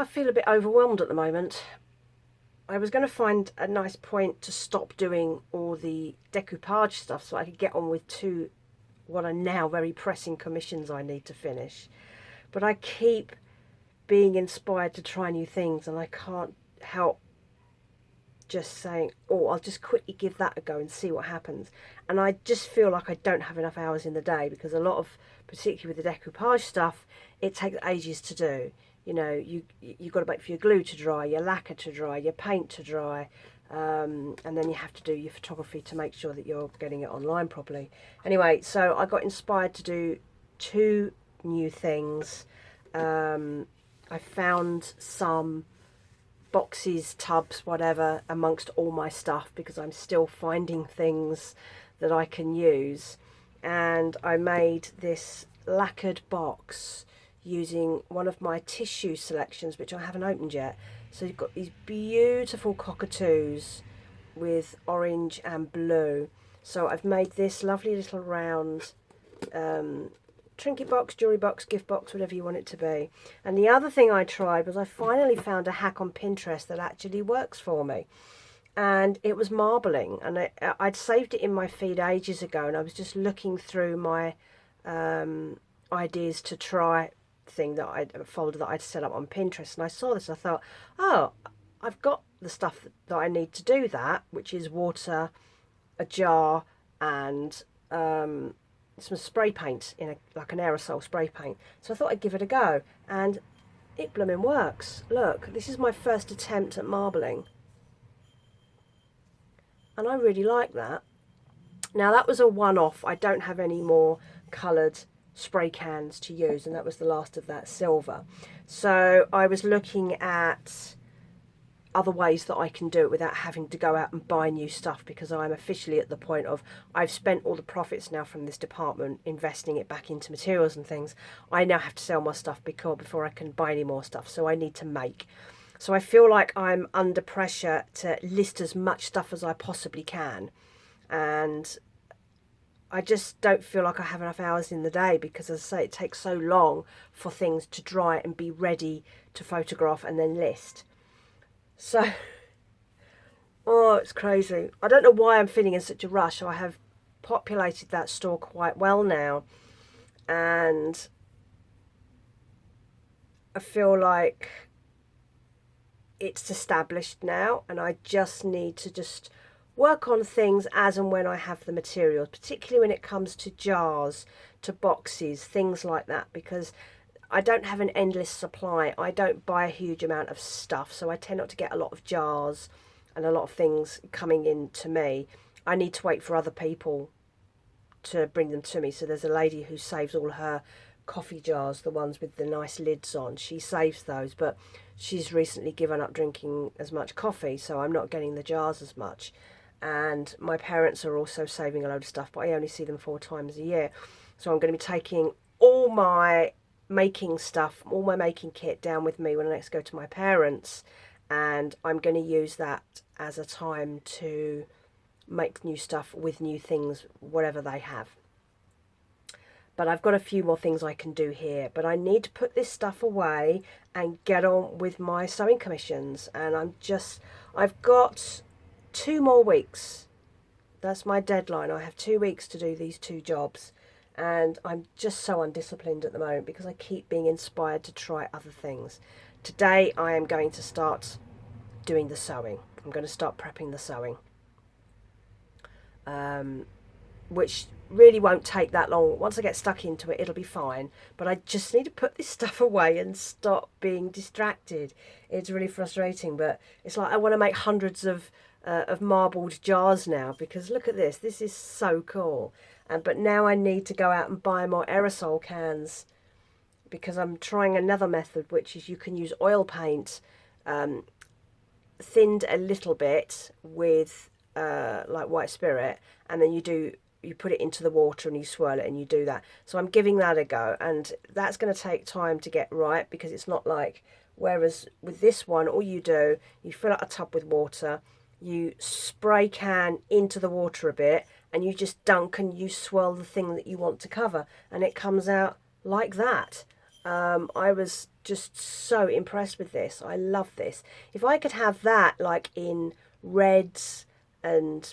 I feel a bit overwhelmed at the moment. I was going to find a nice point to stop doing all the decoupage stuff so I could get on with two what are now very pressing commissions I need to finish. But I keep being inspired to try new things, and I can't help just saying, oh, I'll just quickly give that a go and see what happens. And I just feel like I don't have enough hours in the day, because a lot of, particularly with the decoupage stuff, it takes ages to do. You know, you've got to wait for your glue to dry, your lacquer to dry, your paint to dry, and then you have to do your photography to make sure that you're getting it online properly. Anyway, so I got inspired to do two new things. I found some boxes, tubs, whatever, amongst all my stuff, because I'm still finding things that I can use. And I made this lacquered box using one of my tissue selections, which I haven't opened yet. So you've got these beautiful cockatoos with orange and blue. So I've made this lovely little round trinket box, jewellery box, gift box, whatever you want it to be. And the other thing I tried was I finally found a hack on Pinterest that actually works for me. And it was marbling. And I'd saved it in my feed ages ago, and I was just looking through my ideas to try thing that a folder that I'd set up on Pinterest, and I saw this. I thought, oh, I've got the stuff that I need to do that, which is water, a jar, and some spray paint in like an aerosol spray paint. So I thought I'd give it a go, and it blooming works. Look, this is my first attempt at marbling, and I really like that. Now, that was a one-off. I don't have any more coloured spray cans to use, and that was the last of that silver. So I was looking at other ways that I can do it without having to go out and buy new stuff, because I'm officially at the point of, I've spent all the profits now from this department investing it back into materials and things. I now have to sell my stuff before I can buy any more stuff, so I need to make. So I feel like I'm under pressure to list as much stuff as I possibly can, and I just don't feel like I have enough hours in the day, because, as I say, it takes so long for things to dry and be ready to photograph and then list. So, oh, it's crazy. I don't know why I'm feeling in such a rush. I have populated that store quite well now, and I feel like it's established now, and I just need to work on things as and when I have the materials, particularly when it comes to jars, to boxes, things like that, because I don't have an endless supply. I don't buy a huge amount of stuff, so I tend not to get a lot of jars and a lot of things coming in to me. I need to wait for other people to bring them to me. So there's a lady who saves all her coffee jars, the ones with the nice lids on. She saves those, but she's recently given up drinking as much coffee, so I'm not getting the jars as much. And my parents are also saving a load of stuff, but I only see them 4 times a year. So I'm going to be taking all my making stuff, all my making kit down with me when I next go to my parents, and I'm going to use that as a time to make new stuff with new things, whatever they have. But I've got a few more things I can do here, but I need to put this stuff away and get on with my sewing commissions. And I've got 2 more weeks. That's my deadline. I have 2 weeks to do these 2 jobs, and I'm just so undisciplined at the moment because I keep being inspired to try other things. Today I am going to start doing the sewing. I'm going to start prepping the sewing, which really won't take that long. Once I get stuck into it, it'll be fine, but I just need to put this stuff away and stop being distracted. It's really frustrating, but it's like I want to make hundreds of marbled jars now, because look at this. This is so cool. But now I need to go out and buy more aerosol cans, because I'm trying another method, which is you can use oil paint, thinned a little bit with like white spirit, and then you put it into the water and you swirl it and you do that. So I'm giving that a go, and that's going to take time to get right, because it's not like, whereas with this one, all you do, you fill up a tub with water, you spray can into the water a bit, and you just dunk and you swirl the thing that you want to cover, and it comes out like that. I was just so impressed with this. I love this. If I could have that like in reds and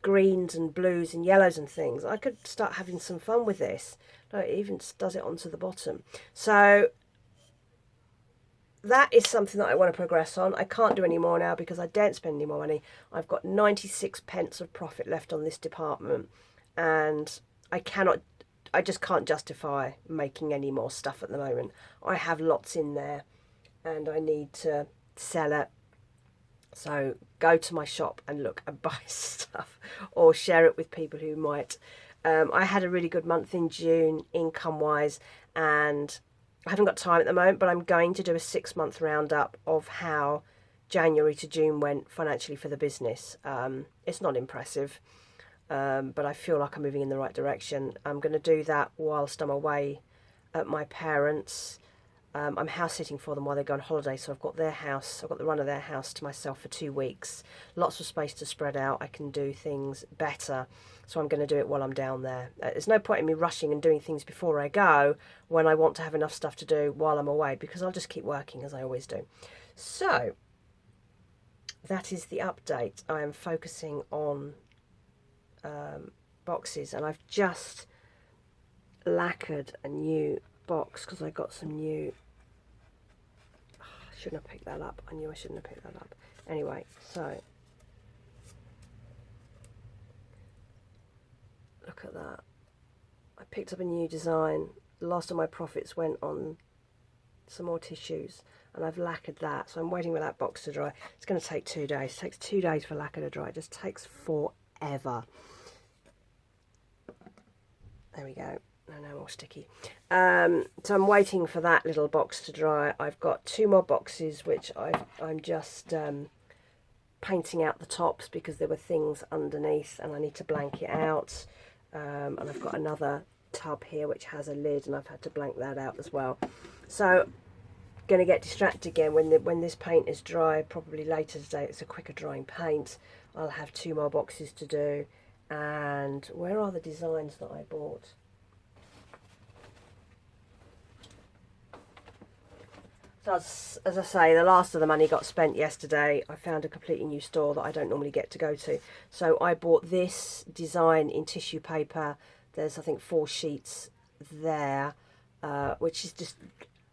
greens and blues and yellows and things, I could start having some fun with this. No, it even does it onto the bottom. So that is something that I want to progress on. I can't do any more now because I don't spend any more money. I've got 96 pence of profit left on this department, and I just can't justify making any more stuff at the moment. I have lots in there and I need to sell it. So go to my shop and look and buy stuff, or share it with people who might. I had a really good month in June income wise, and I haven't got time at the moment, but I'm going to do a 6-month roundup of how January to June went financially for the business. It's not impressive, but I feel like I'm moving in the right direction. I'm going to do that whilst I'm away at my parents'. I'm house sitting for them while they go on holiday, so I've got their house, I've got the run of their house to myself for 2 weeks. Lots of space to spread out. I can do things better, so I'm going to do it while I'm down there. There's no point in me rushing and doing things before I go when I want to have enough stuff to do while I'm away, because I'll just keep working as I always do. So that is the update. I am focusing on boxes, and I've just lacquered a new box because I got some new. I shouldn't have picked that up. I knew I shouldn't have picked that up. Anyway, so look at that. I picked up a new design. The last of my profits went on some more tissues, and I've lacquered that. So I'm waiting for that box to dry. It's going to take 2 days. It takes 2 days for lacquer to dry. It just takes forever. There we go. No more sticky. So I'm waiting for that little box to dry. I've got 2 more boxes which I'm just painting out the tops because there were things underneath and I need to blank it out. And I've got another tub here which has a lid, and I've had to blank that out as well. So going to get distracted again when this paint is dry, probably later today. It's a quicker drying paint. I'll have 2 more boxes to do. And where are the designs that I bought? So as I say, the last of the money got spent yesterday. I found a completely new store that I don't normally get to go to. So I bought this design in tissue paper. There's, I think, 4 sheets there, which is just,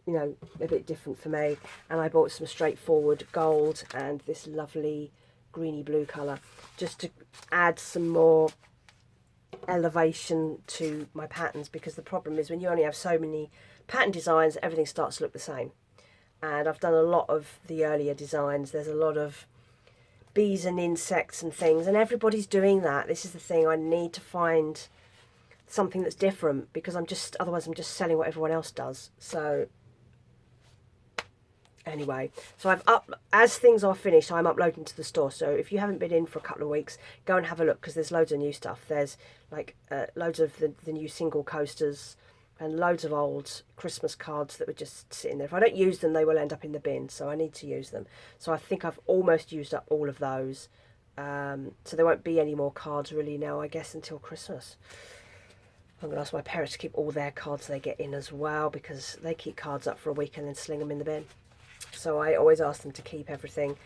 you know, a bit different for me. And I bought some straightforward gold and this lovely greeny blue colour, just to add some more elevation to my patterns, because the problem is when you only have so many pattern designs, everything starts to look the same. And I've done a lot of the earlier designs. There's a lot of bees and insects and things, and everybody's doing that. This is the thing. I need to find something that's different, because otherwise I'm just selling what everyone else does. So anyway, so as things are finished, I'm uploading to the store. So if you haven't been in for a couple of weeks, go and have a look, because there's loads of new stuff. There's like loads of the new single coasters, and loads of old Christmas cards that were just sitting there. If I don't use them, they will end up in the bin, so I need to use them. So I think I've almost used up all of those. So there won't be any more cards really now, I guess, until Christmas. I'm going to ask my parents to keep all their cards they get in as well, because they keep cards up for a week and then sling them in the bin. So I always ask them to keep everything.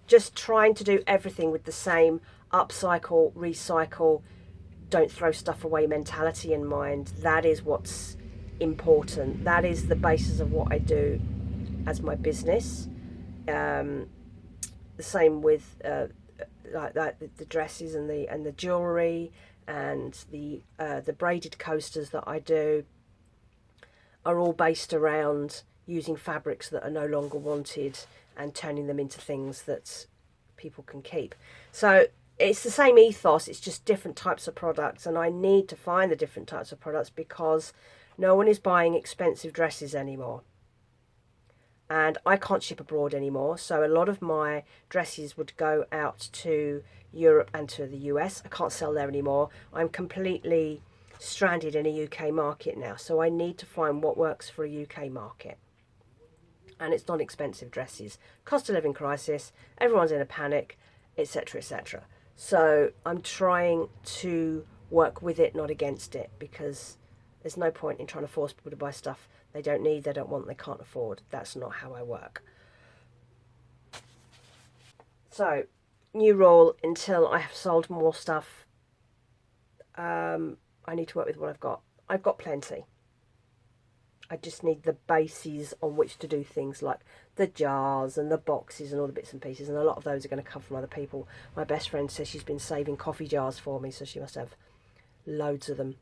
Just trying to do everything with the same upcycle, recycle, don't throw stuff away mentality in mind. That is what's important. That is the basis of what I do as my business. The same with like the dresses and the jewelry and the braided coasters that I do are all based around using fabrics that are no longer wanted and turning them into things that people can keep. So it's the same ethos, it's just different types of products, and I need to find the different types of products because no one is buying expensive dresses anymore. And I can't ship abroad anymore, so a lot of my dresses would go out to Europe and to the US. I can't sell there anymore. I'm completely stranded in a UK market now, so I need to find what works for a UK market. And it's not expensive dresses. Cost of living crisis, everyone's in a panic, etc., etc. So I'm trying to work with it, not against it, because there's no point in trying to force people to buy stuff They don't need, they don't want, they can't afford. That's not how I work. So, new rule, until I have sold more stuff, I need to work with what I've got. I've got plenty. I just need the bases on which to do things like the jars and the boxes and all the bits and pieces, and a lot of those are going to come from other people. My best friend says she's been saving coffee jars for me, so she must have loads of them.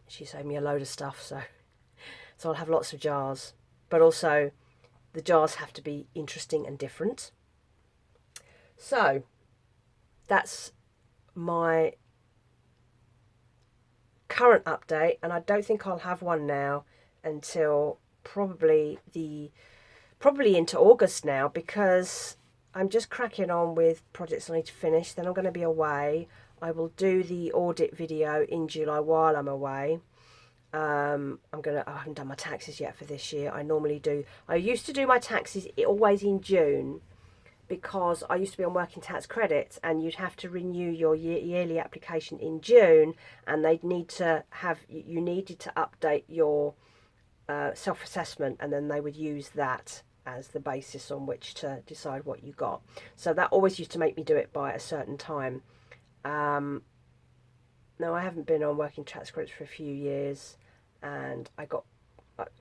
She saved me a load of stuff, so I'll have lots of jars. But also, the jars have to be interesting and different. So, that's my current update, and I don't think I'll have one now until probably into August now, because I'm just cracking on with projects I need to finish. Then I'm going to be away. I will do the audit video in July while I'm away. I haven't done my taxes yet for this year. I used to do my taxes always in June, because I used to be on working tax credits, and you'd have to renew your yearly application in June, and you needed to update your self-assessment, and then they would use that as the basis on which to decide what you got. So that always used to make me do it by a certain time. Now I haven't been on working tax credits for a few years, and I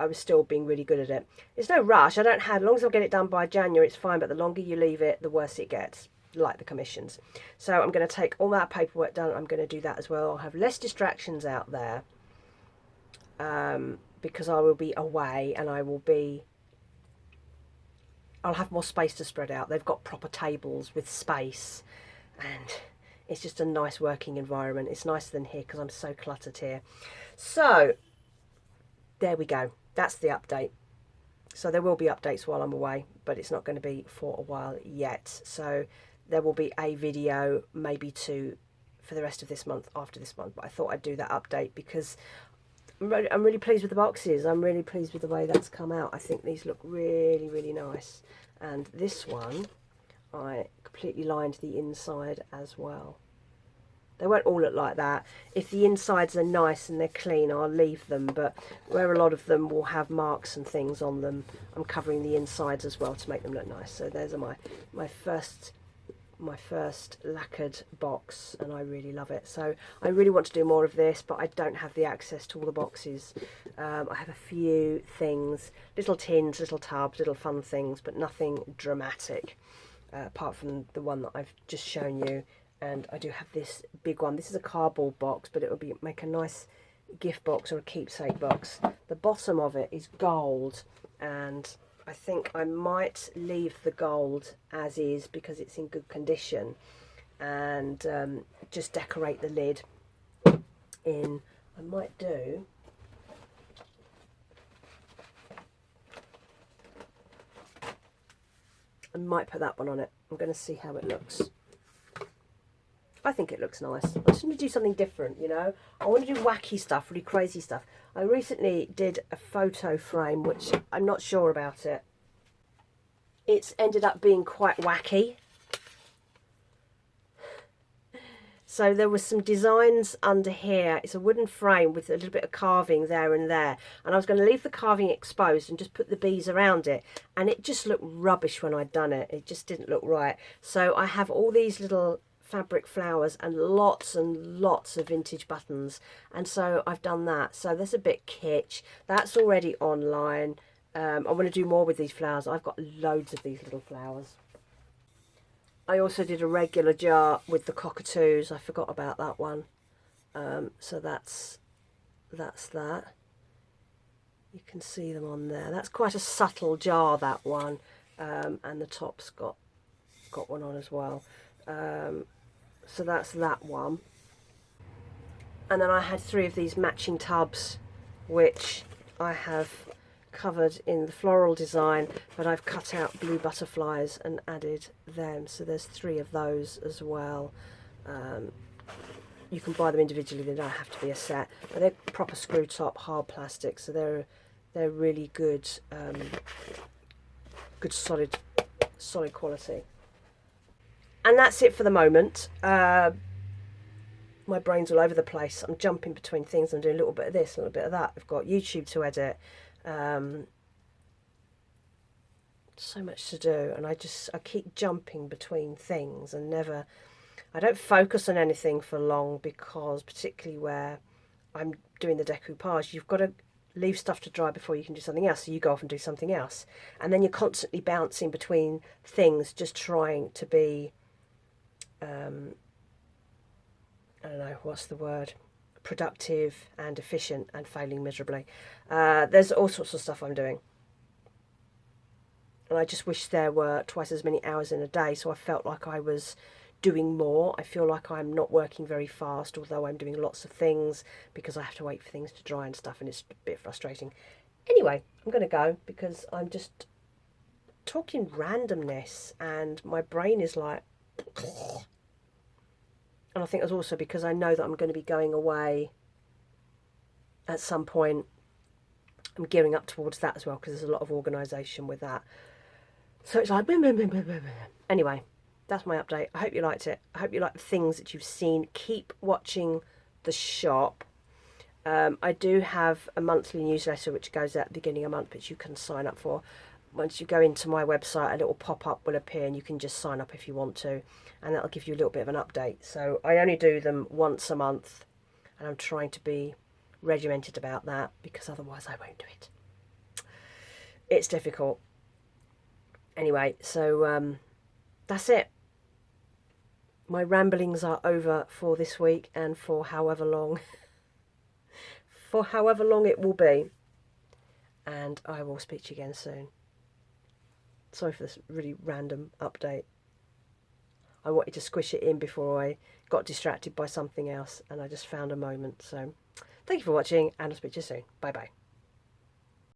was still being really good at it. It's no rush. As long as I get it done by January, it's fine, but the longer you leave it, the worse it gets, like the commissions. So I'm going to take all that paperwork done. I'm going to do that as well. I'll have less distractions out there, because I will be away, and I'll have more space to spread out. They've got proper tables with space, and it's just a nice working environment. It's nicer than here because I'm so cluttered here. So there we go. That's the update. So there will be updates while I'm away, but it's not going to be for a while yet. So there will be a video, maybe two, for the rest of this month, after this month. But I thought I'd do that update because I'm really pleased with the boxes. I'm really pleased with the way that's come out. I think these look really, really nice. And this one, I completely lined the inside as well. They won't all look like that. If the insides are nice and they're clean, I'll leave them. But where a lot of them will have marks and things on them, I'm covering the insides as well to make them look nice. So there's my first lacquered box, and I really love it. So I really want to do more of this, but I don't have the access to all the boxes. I have a few things, little tins, little tubs, little fun things, but nothing dramatic, apart from the one that I've just shown you. And I do have this big one. This is a cardboard box, but it will make a nice gift box or a keepsake box. The bottom of it is gold, and I think I might leave the gold as is because it's in good condition, and just decorate the lid in. I might put that one on it. I'm going to see how it looks. I think it looks nice. I just want to do something different, you know. I want to do wacky stuff, really crazy stuff. I recently did a photo frame, which I'm not sure about it. It's ended up being quite wacky. So there was some designs under here. It's a wooden frame with a little bit of carving there and there. And I was going to leave the carving exposed and just put the bees around it. And it just looked rubbish when I'd done it. It just didn't look right. So I have all these little fabric flowers and lots of vintage buttons, and so I've done that. So that's a bit kitsch. That's already online. I want to do more with these flowers. I've got loads of these little flowers. I also did a regular jar with the cockatoos. I forgot about that one. So that's that. You can see them on there. That's quite a subtle jar, that one, and the top's got one on as well. So that's that one. And then I had 3 of these matching tubs, which I have covered in the floral design, but I've cut out blue butterflies and added them. So there's 3 of those as well. You can buy them individually, they don't have to be a set. But they're proper screw top, hard plastic, so they're really good, solid quality. And that's it for the moment. My brain's all over the place. I'm jumping between things. I'm doing a little bit of this, a little bit of that. I've got YouTube to edit. So much to do, and I keep jumping between things and never, I don't focus on anything for long, because particularly where I'm doing the decoupage, you've got to leave stuff to dry before you can do something else, so you go off and do something else, and then you're constantly bouncing between things, just trying to be I don't know what's the word, productive and efficient, and failing miserably. There's all sorts of stuff I'm doing, and I just wish there were twice as many hours in a day, so I felt like I was doing more. I feel like I'm not working very fast, although I'm doing lots of things, because I have to wait for things to dry and stuff, and it's a bit frustrating. Anyway, I'm going to go, because I'm just talking randomness and my brain is like, and I think it's also because I know that I'm going to be going away at some point. I'm gearing up towards that as well, because there's a lot of organisation with that. So it's like, anyway, that's my update. I hope you liked it. I hope you like the things that you've seen. Keep watching the shop. I do have a monthly newsletter which goes out at the beginning of the month, which you can sign up for. Once you go into my website, a little pop-up will appear, and you can just sign up if you want to, and that'll give you a little bit of an update. So I only do them once a month, and I'm trying to be regimented about that, because otherwise I won't do it. It's difficult. Anyway, so that's it. My ramblings are over for this week, and for however long it will be, and I will speak to you again soon. Sorry for this really random update. I wanted to squish it in before I got distracted by something else, and I just found a moment. So thank you for watching, and I'll speak to you soon. Bye bye.